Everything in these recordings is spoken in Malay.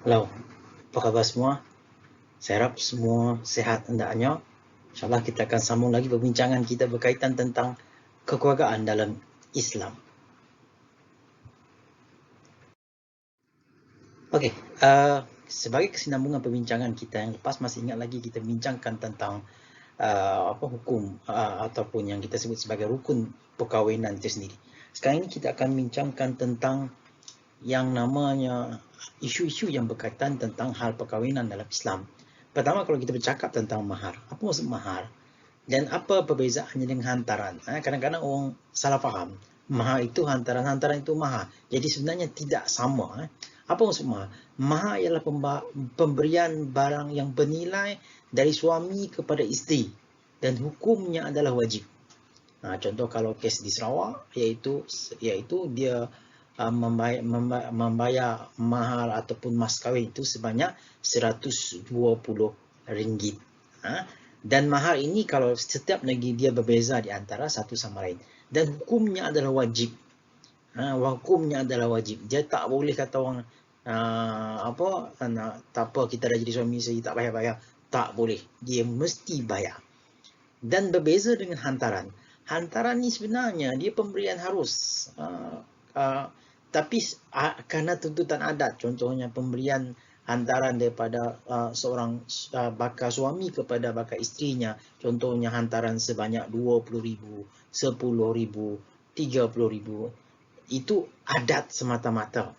Halo, apa kabar semua? Saya harap semua sehat hendaknya. InsyaAllah kita akan sambung lagi perbincangan kita berkaitan tentang kekeluargaan dalam Islam. Okey, sebagai kesinambungan perbincangan kita yang lepas, masih ingat lagi kita bincangkan tentang hukum ataupun yang kita sebut sebagai rukun perkahwinan itu sendiri. Sekarang ini kita akan bincangkan tentang yang namanya isu-isu yang berkaitan tentang hal perkahwinan dalam Islam. Pertama, kalau kita bercakap tentang mahar, apa maksud mahar? Dan apa perbezaannya dengan hantaran? Kadang-kadang orang salah faham. Mahar itu hantaran, hantaran itu mahar. Jadi sebenarnya tidak sama. Apa maksud mahar? Mahar ialah pemberian barang yang bernilai dari suami kepada isteri. Dan hukumnya adalah wajib. Contoh kalau kes di Sarawak, iaitu dia membayar mahar ataupun mas kahwin itu sebanyak RM120. Dan mahar ini kalau setiap negeri dia berbeza di antara satu sama lain. Dan hukumnya adalah wajib. Hukumnya adalah wajib. Dia tak boleh kata orang tak apa kita dah jadi suami isteri tak bayar-bayar. Tak boleh. Dia mesti bayar. Dan berbeza dengan hantaran. Hantaran ni sebenarnya dia pemberian harus. Tapi kerana tuntutan adat, contohnya pemberian hantaran daripada seorang bakal suami kepada bakal isterinya, contohnya hantaran sebanyak RM20,000, RM10,000, RM30,000, itu adat semata-mata.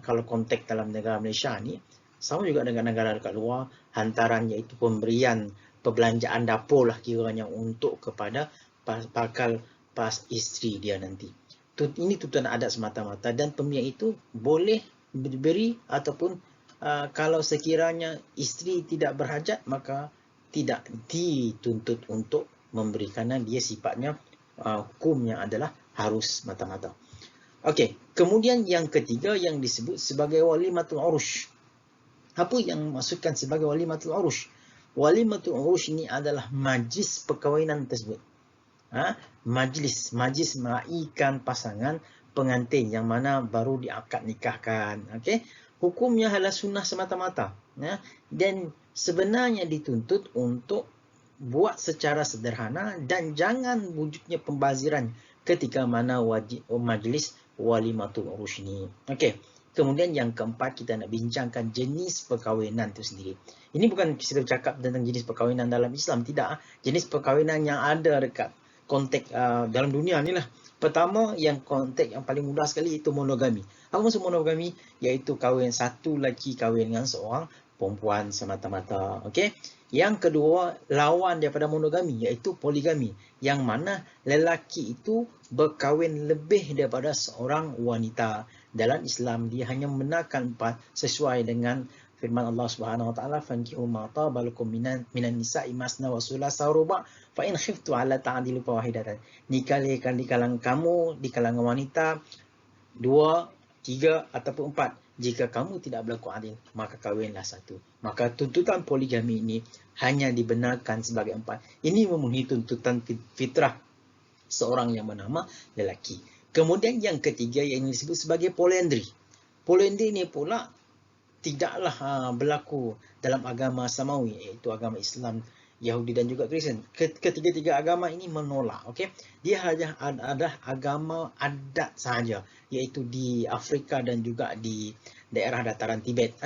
Kalau konteks dalam negara Malaysia ni, sama juga dengan negara dekat luar, hantaran iaitu pemberian perbelanjaan dapur lah kiranya untuk kepada bakal isteri dia nanti. Ini tuntutan adat semata-mata, dan pemberian itu boleh diberi ataupun kalau sekiranya isteri tidak berhajat, maka tidak dituntut untuk memberi, kerana dia sifatnya hukumnya adalah harus mata-mata. Okey, kemudian yang ketiga yang disebut sebagai walimatul urush. Apa yang maksudkan sebagai walimatul urush? Walimatul urush ini adalah majlis perkahwinan tersebut. Majlis meraihkan pasangan pengantin yang mana baru diakad nikahkan. Okey, hukumnya adalah sunnah semata-mata. Dan sebenarnya dituntut untuk buat secara sederhana dan jangan wujudnya pembaziran ketika mana majlis walimatul urush ini. Okey. Kemudian yang keempat, kita nak bincangkan jenis perkahwinan itu sendiri. Ini bukan kita bercakap tentang jenis perkahwinan dalam Islam, tidak. Jenis perkahwinan yang ada dekat konteks dalam dunia ni lah. Pertama, yang konteks yang paling mudah sekali itu monogami. Apa maksud monogami? Iaitu kahwin satu lelaki kahwin dengan seorang perempuan semata-mata. Okey. Yang kedua, lawan daripada monogami iaitu poligami, yang mana lelaki itu berkahwin lebih daripada seorang wanita. Dalam Islam dia hanya membenarkan 4 sesuai dengan firman Allah Subhanahu wa taala, fankihu ma tabalukum minan nisa'i masna wa thulatha wa ruba' fa in khiftu 'ala ta'dilu fawahidatan. Nikahkan di kalangan kamu, di kalangan wanita 2, 3 ataupun 4. Jika kamu tidak berlaku adil, maka kahwinlah satu. Maka tuntutan poligami ini hanya dibenarkan sebagai 4. Ini memenuhi tuntutan fitrah seorang yang bernama lelaki. Kemudian yang ketiga yang disebut sebagai polyandry. Polyandry ini pula tidaklah berlaku dalam agama samawi, iaitu agama Islam, Yahudi dan juga Kristian. Ketiga-tiga agama ini menolak. Okey, dia hanya ada agama adat sahaja, iaitu di Afrika dan juga di daerah dataran Tibet.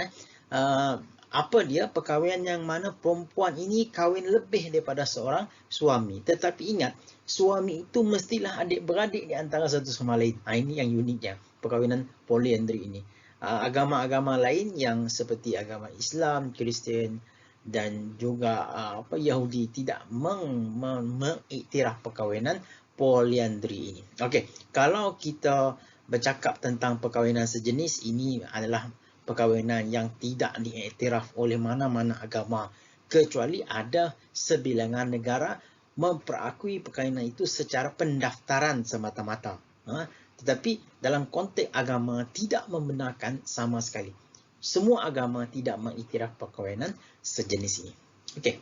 Apa dia? Perkahwinan yang mana perempuan ini kahwin lebih daripada seorang suami. Tetapi ingat, suami itu mestilah adik-beradik di antara satu sama lain. Ini yang uniknya, perkahwinan polyandry ini. Agama-agama lain yang seperti agama Islam, Kristian dan juga Yahudi tidak mengiktiraf perkahwinan polyandry ini. Okey, kalau kita bercakap tentang perkahwinan sejenis, ini adalah perkahwinan yang tidak diiktiraf oleh mana-mana agama, kecuali ada sebilangan negara memperakui perkahwinan itu secara pendaftaran semata-mata. Tetapi dalam konteks agama tidak membenarkan sama sekali. Semua agama tidak mengiktiraf perkahwinan sejenis ini. Okey.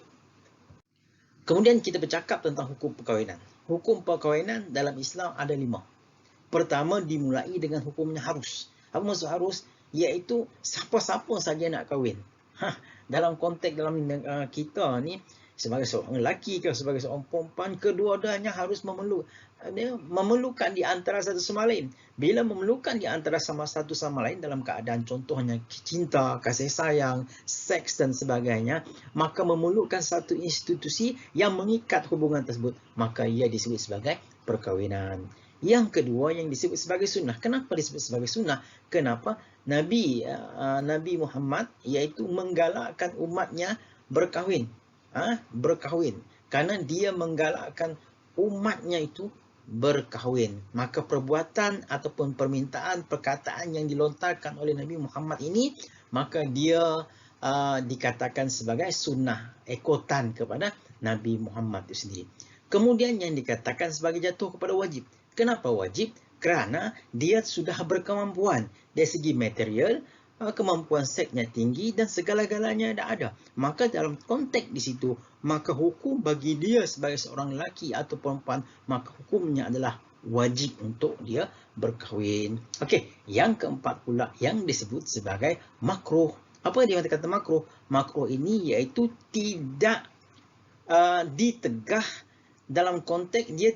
Kemudian kita bercakap tentang hukum perkahwinan. Hukum perkahwinan dalam Islam ada 5. Pertama, dimulai dengan hukumnya harus. Apa maksud harus? iaitu siapa-siapa saja nak kahwin. Dalam konteks dalam kita ni, sebagai seorang lelaki ke sebagai seorang perempuan, kedua-duanya harus memerlukan di antara satu sama lain. Bila memerlukan di antara satu sama lain dalam keadaan contohnya cinta, kasih sayang, seks dan sebagainya, maka memerlukan satu institusi yang mengikat hubungan tersebut, maka ia disebut sebagai perkahwinan. Yang kedua yang disebut sebagai sunnah. Kenapa disebut sebagai sunnah? Kenapa? Nabi Muhammad iaitu menggalakkan umatnya berkahwin. Berkahwin. Karena dia menggalakkan umatnya itu berkahwin. Maka perbuatan ataupun permintaan, perkataan yang dilontarkan oleh Nabi Muhammad ini, maka dia dikatakan sebagai sunnah, ikutan kepada Nabi Muhammad itu sendiri. Kemudian yang dikatakan sebagai jatuh kepada wajib. Kenapa wajib? Kerana dia sudah berkemampuan dari segi material, kemampuan seksnya tinggi dan segala-galanya dah ada. Maka dalam konteks di situ, maka hukum bagi dia sebagai seorang lelaki atau perempuan, maka hukumnya adalah wajib untuk dia berkahwin. Okey, yang keempat pula yang disebut sebagai makruh. Apa dia kata makruh? Makruh ini iaitu tidak ditegah dalam konteks dia,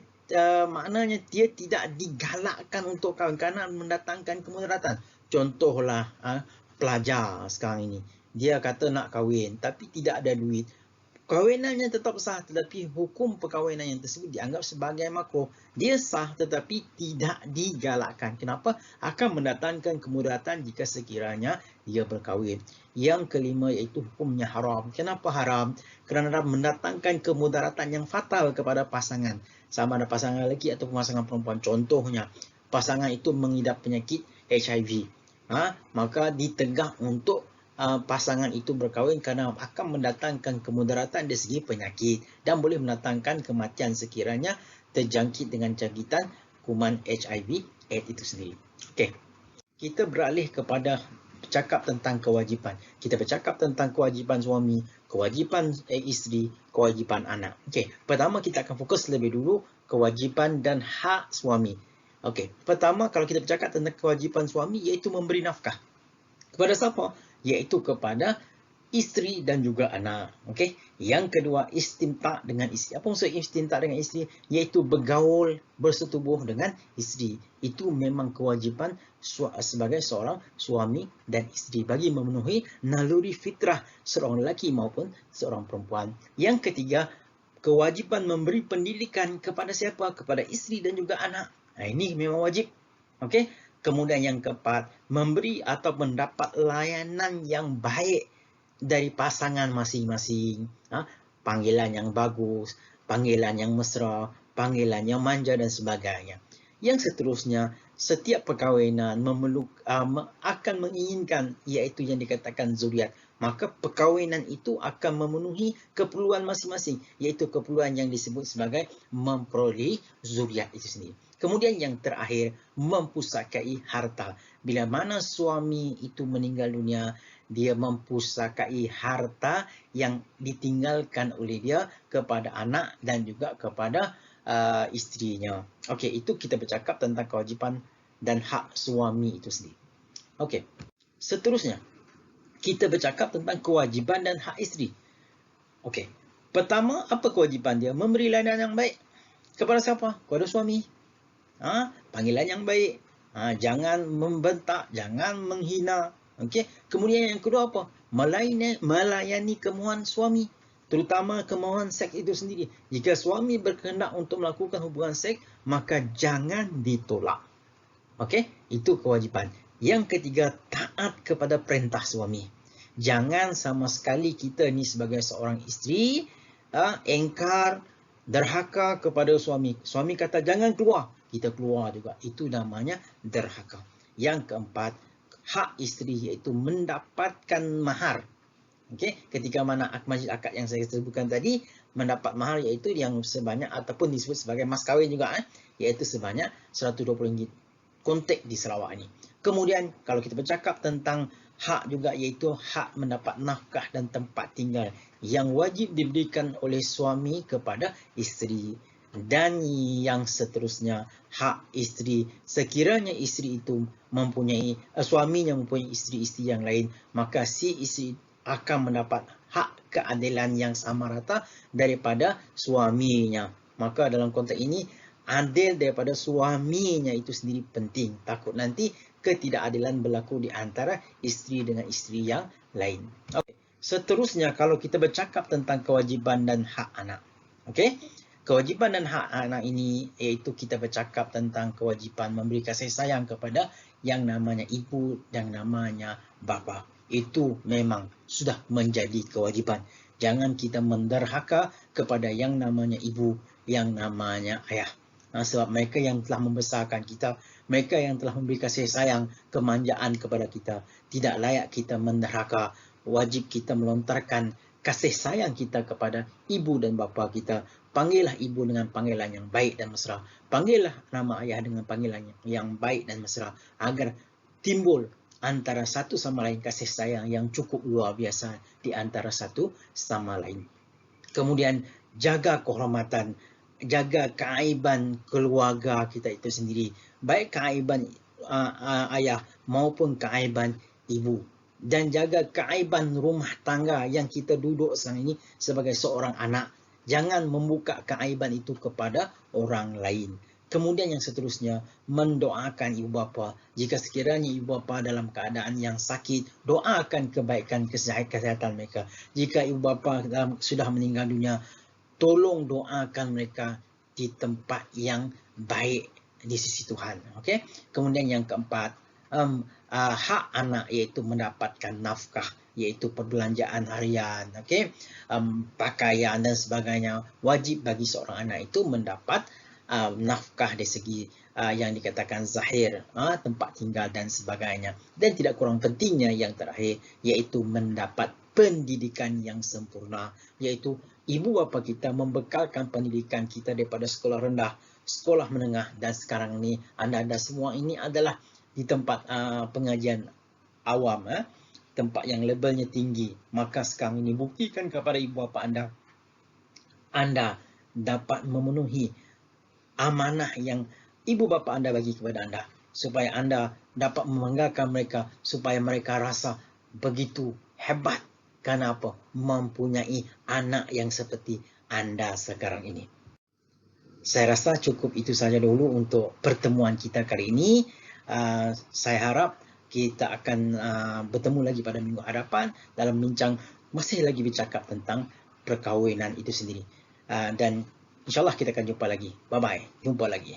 maknanya dia tidak digalakkan untuk kahwin kerana mendatangkan kemudaratan. Contohlah pelajar sekarang ini, dia kata nak kahwin tapi tidak ada duit. Kahwinannya tetap sah, tetapi hukum perkahwinan yang tersebut dianggap sebagai makruh. Dia sah tetapi tidak digalakkan. Kenapa? Akan mendatangkan kemudaratan jika sekiranya dia berkahwin. Yang kelima iaitu hukumnya haram. Kenapa haram? Kerana mendatangkan kemudaratan yang fatal kepada pasangan. Sama ada pasangan lelaki atau pasangan perempuan. Contohnya, pasangan itu mengidap penyakit HIV. Maka ditegak untuk pasangan itu berkahwin kerana akan mendatangkan kemudaratan dari segi penyakit dan boleh mendatangkan kematian sekiranya terjangkit dengan jangkitan kuman HIV AIDS itu sendiri. Okey. Kita beralih kepada bercakap tentang kewajipan. Kita bercakap tentang kewajipan suami, kewajipan isteri, kewajipan anak. Okey, pertama kita akan fokus lebih dulu kewajipan dan hak suami. Okey, pertama kalau kita bercakap tentang kewajipan suami iaitu memberi nafkah. Kepada siapa? Iaitu kepada isteri dan juga anak. Okey. Yang kedua, istimta' dengan isteri. Apa maksud istimta' dengan isteri? Iaitu bergaul, bersetubuh dengan isteri. Itu memang kewajipan sebagai seorang suami dan isteri bagi memenuhi naluri fitrah seorang lelaki maupun seorang perempuan. Yang ketiga, kewajipan memberi pendidikan kepada siapa? Kepada isteri dan juga anak. Ini memang wajib. Okey. Kemudian yang keempat, memberi atau mendapat layanan yang baik dari pasangan masing-masing. Panggilan yang bagus, panggilan yang mesra, panggilan yang manja dan sebagainya. Yang seterusnya, setiap perkahwinan akan menginginkan iaitu yang dikatakan zuriat. Maka perkahwinan itu akan memenuhi keperluan masing-masing, iaitu keperluan yang disebut sebagai memperoleh zuriat itu sendiri. Kemudian yang terakhir, mempusakai harta. Bila mana suami itu meninggal dunia, dia mempusakai harta yang ditinggalkan oleh dia kepada anak dan juga kepada isterinya. Okey, itu kita bercakap tentang kewajipan dan hak suami itu sendiri. Okey, seterusnya kita bercakap tentang kewajipan dan hak isteri. Okey, pertama apa kewajipan dia? Memberi layanan yang baik kepada siapa? Kepada suami. Panggilan yang baik. Jangan membentak, jangan menghina. Okey. Kemudian yang kedua apa? Melayani kemohonan suami, terutama kemohonan seks itu sendiri. Jika suami berkehendak untuk melakukan hubungan seks, maka jangan ditolak. Okey, itu kewajipan. Yang ketiga, taat kepada perintah suami. Jangan sama sekali kita ni sebagai seorang isteri engkar, derhaka kepada suami. Suami kata jangan keluar, kita keluar juga. Itu namanya derhaka. Yang keempat, hak isteri iaitu mendapatkan mahar. Okey, ketika mana majlis akad yang saya sebutkan tadi, mendapat mahar iaitu yang sebanyak ataupun disebut sebagai mas kahwin juga iaitu sebanyak RM120 konteks di Sarawak ini. Kemudian kalau kita bercakap tentang hak juga iaitu hak mendapat nafkah dan tempat tinggal yang wajib diberikan oleh suami kepada isteri. Dan yang seterusnya, hak isteri. Sekiranya isteri itu mempunyai, suaminya mempunyai isteri-isteri yang lain, maka si isteri akan mendapat hak keadilan yang sama rata daripada suaminya. Maka dalam konteks ini, adil daripada suaminya itu sendiri penting. Takut nanti ketidakadilan berlaku di antara isteri dengan isteri yang lain. Okay. Seterusnya, kalau kita bercakap tentang kewajiban dan hak anak. Okay? Kewajiban dan hak anak ini iaitu kita bercakap tentang kewajiban memberi kasih sayang kepada yang namanya ibu dan namanya bapa. Itu memang sudah menjadi kewajiban. Jangan kita menderhaka kepada yang namanya ibu, yang namanya ayah. Sebab mereka yang telah membesarkan kita, mereka yang telah memberi kasih sayang, kemanjaan kepada kita. Tidak layak kita menderhaka. Wajib kita melontarkan kasih sayang kita kepada ibu dan bapa kita. Panggillah ibu dengan panggilan yang baik dan mesra. Panggillah nama ayah dengan panggilan yang baik dan mesra. Agar timbul antara satu sama lain kasih sayang yang cukup luar biasa di antara satu sama lain. Kemudian jaga kehormatan, jaga keaiban keluarga kita itu sendiri. Baik keaiban ayah maupun keaiban ibu. Dan jaga keaiban rumah tangga yang kita duduk sekarang ini sebagai seorang anak. Jangan membuka keaiban itu kepada orang lain. Kemudian yang seterusnya, mendoakan ibu bapa. Jika sekiranya ibu bapa dalam keadaan yang sakit, doakan kebaikan kesehatan mereka. Jika ibu bapa sudah meninggal dunia, tolong doakan mereka di tempat yang baik di sisi Tuhan. Okay? Kemudian yang keempat, hak anak iaitu mendapatkan nafkah, iaitu perbelanjaan harian, okay? Pakaian dan sebagainya. Wajib bagi seorang anak itu mendapat nafkah dari segi yang dikatakan zahir, tempat tinggal dan sebagainya. Dan tidak kurang pentingnya yang terakhir, iaitu mendapat pendidikan yang sempurna, iaitu ibu bapa kita membekalkan pendidikan kita daripada sekolah rendah, sekolah menengah, dan sekarang ini anda semua ini adalah di tempat pengajian awam, tempat yang levelnya tinggi. Maka sekarang ini buktikan kepada ibu bapa anda dapat memenuhi amanah yang ibu bapa anda bagi kepada anda, supaya anda dapat membanggakan mereka, supaya mereka rasa begitu hebat. Kenapa? Mempunyai anak yang seperti anda sekarang ini. Saya rasa cukup itu saja dulu untuk pertemuan kita kali ini. Saya harap kita akan bertemu lagi pada minggu hadapan dalam bincang masih lagi bercakap tentang perkahwinan itu sendiri. Dan insyaAllah kita akan jumpa lagi. Bye-bye. Jumpa lagi.